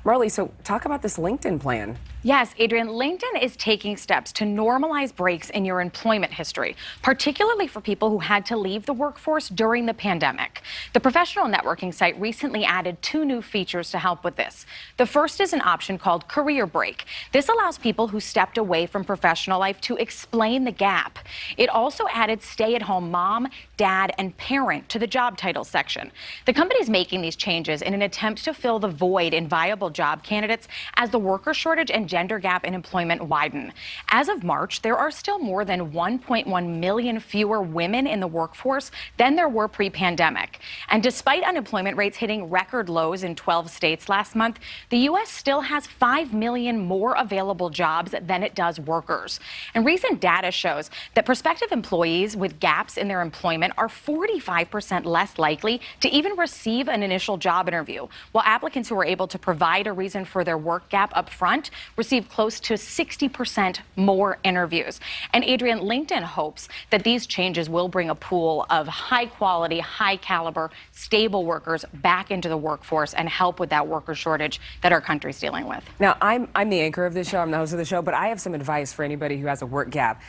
Marley, so talk about this LinkedIn plan. Yes, Adrian, LinkedIn is taking steps to normalize breaks in your employment history, particularly for people who had to leave the workforce during the pandemic. The professional networking site recently added 2 new features to help with this. The first is an option called Career Break. This allows people who stepped away from professional life to explain the gap. It also added stay-at-home mom, dad, and parent to the job title section. The company is making these changes in an attempt to fill the void in viable job candidates as the worker shortage and gender gap in employment widen. As of March, there are still more than 1.1 million fewer women in the workforce than there were pre-pandemic. And despite unemployment rates hitting record lows in 12 states last month, the U.S. still has 5 million more available jobs than it does workers. And recent data shows that prospective employees with gaps in their employment are 45% less likely to even receive an initial job interview, while applicants who are able to provide a reason for their work gap up front receive close to 60% more interviews. And Adrian, LinkedIn hopes that these changes will bring a pool of high quality, high caliber, stable workers back into the workforce and help with that worker shortage that our country's dealing with. Now, I'm the anchor of this show, I'm the host of the show, but I have some advice for anybody who has a work gap.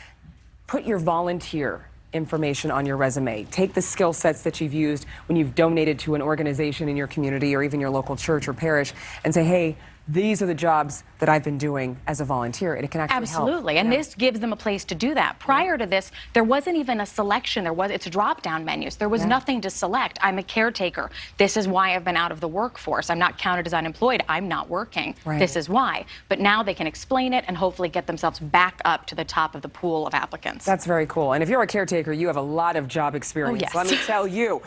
Put your volunteer information on your resume. Take the skill sets that you've used when you've donated to an organization in your community or even your local church or parish and say, hey, these are the jobs that I've been doing as a volunteer, and it can actually help. Absolutely, and this gives them a place to do that. Prior to this, there wasn't even a selection. It's drop-down menus. There was nothing to select. I'm a caretaker. This is why I've been out of the workforce. I'm not counted as unemployed. I'm not working. This is why. But now they can explain it and hopefully get themselves back up to the top of the pool of applicants. That's very cool. And if you're a caretaker, you have a lot of job experience. Oh, yes. Let me tell you.